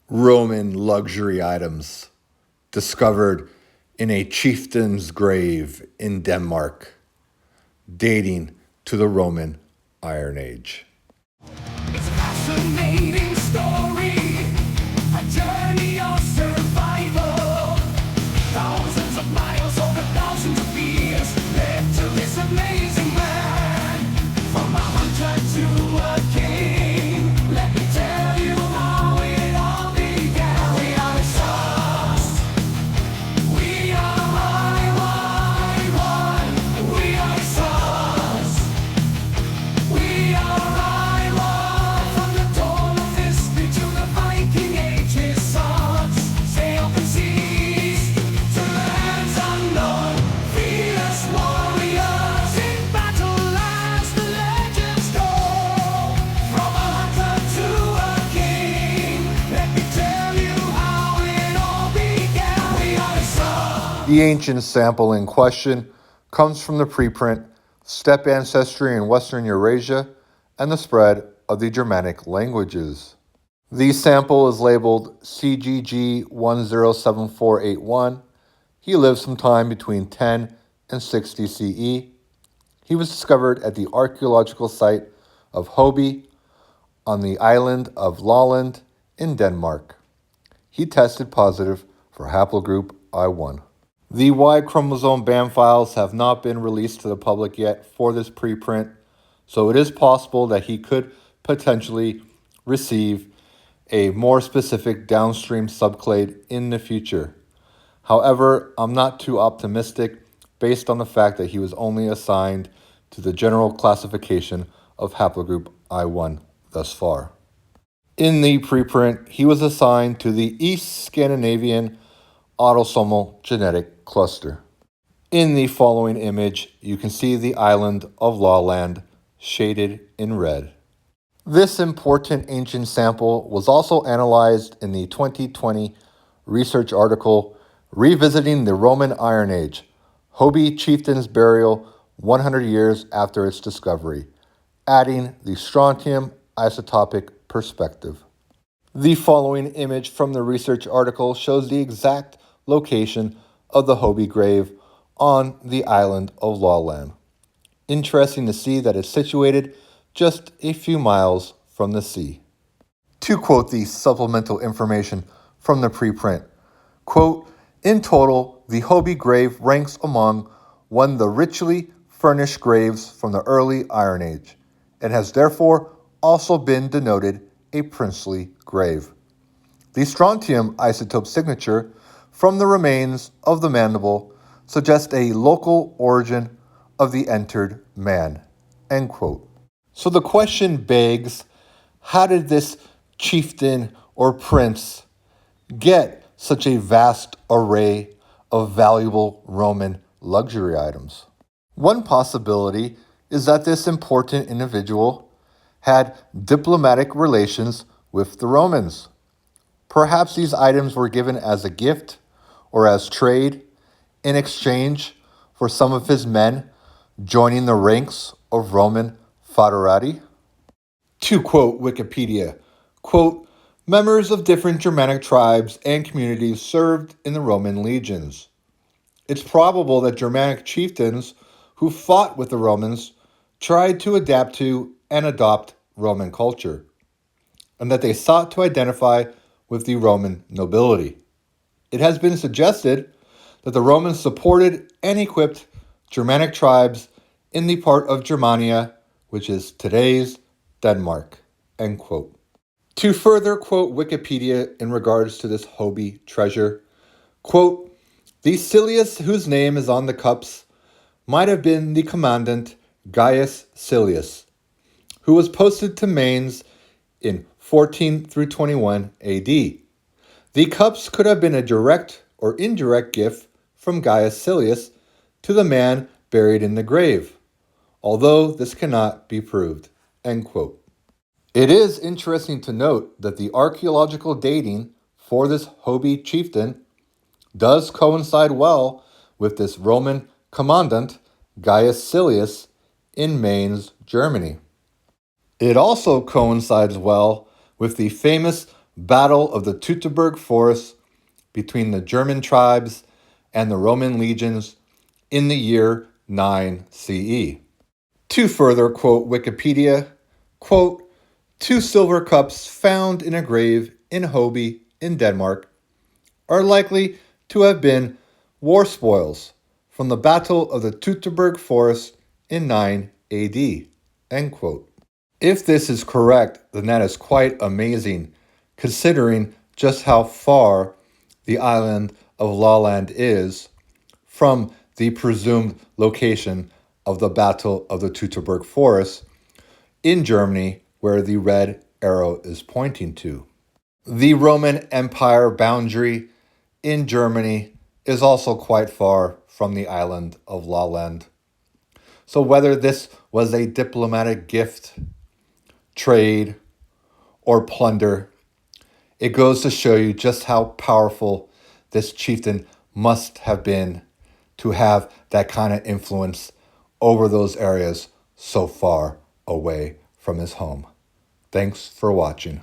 Roman luxury items discovered in a chieftain's grave in Denmark, dating to the Roman Iron Age. It's a fascinating story, a journey of survival. Thousands of miles over thousands of years led to this amazing man. From a hunter to a king, let me tell you how it all began. We are the stars. We are I-1. We are the stars. We are I-1. From the dawn of history to the Viking Age's sons. Sail open seas to lands unknown. Fierce warriors in battle as the legends go. From a hunter to a king, let me tell you how it all began. We are the stars. The ancient sample in question comes from the preprint Steppe Ancestry in Western Eurasia and the Spread of the Germanic Languages. The sample is labeled CGG 107481. He lived sometime between 10 and 60 CE. He was discovered at the archaeological site of Hoby on the island of Lolland in Denmark. He tested positive for haplogroup I1. The Y chromosome band files have not been released to the public yet for this preprint, so it is possible that he could potentially receive a more specific downstream subclade in the future. However, I'm not too optimistic based on the fact that he was only assigned to the general classification of haplogroup I1 thus far. In the preprint, he was assigned to the East Scandinavian autosomal genetic cluster. In the following image, you can see the island of Lolland shaded in red. This important ancient sample was also analyzed in the 2020 research article Revisiting the Roman Iron Age, Hoby Chieftain's Burial 100 years after its discovery, adding the strontium isotopic perspective. The following image from the research article shows the exact location of the Hoby grave on the island of Lolland. Interesting to see that it's situated just a few miles from the sea. To quote the supplemental information from the preprint, quote, in total, the Hoby grave ranks among one of the richly furnished graves from the early Iron Age, and has therefore also been denoted a princely grave. The strontium isotope signature from the remains of the mandible suggests a local origin of the entered man, end quote. So the question begs, how did this chieftain or prince get such a vast array of valuable Roman luxury items? One possibility is that this important individual had diplomatic relations with the Romans. Perhaps these items were given as a gift or as trade in exchange for some of his men joining the ranks of Roman foederati. To quote Wikipedia, quote, members of different Germanic tribes and communities served in the Roman legions. It's probable that Germanic chieftains who fought with the Romans tried to adapt to and adopt Roman culture, and that they sought to identify with the Roman nobility. It has been suggested that the Romans supported and equipped Germanic tribes in the part of Germania, which is today's Denmark, end quote. To further quote Wikipedia in regards to this Hoby treasure, quote, the Silius whose name is on the cups might have been the commandant Gaius Silius, who was posted to Mainz in 14 through 21 AD. The cups could have been a direct or indirect gift from Gaius Silius to the man buried in the grave, although this cannot be proved, end quote. It is interesting to note that the archaeological dating for this Hoby chieftain does coincide well with this Roman commandant Gaius Silius in Mainz, Germany. It also coincides well with the famous Battle of the Teutoburg Forest between the German tribes and the Roman legions in the year 9 CE. To further quote Wikipedia, quote, 2 silver cups found in a grave in Hoby in Denmark are likely to have been war spoils from the Battle of the Teutoburg Forest in 9 AD, end quote. If this is correct, then that is quite amazing, considering just how far the island of Lolland is from the presumed location of the Battle of the Teutoburg Forest in Germany, where the red arrow is pointing to. The Roman Empire boundary in Germany is also quite far from the island of Lolland. So whether this was a diplomatic gift, trade, or plunder, it goes to show you just how powerful this chieftain must have been to have that kind of influence over those areas so far away from his home. Thanks for watching.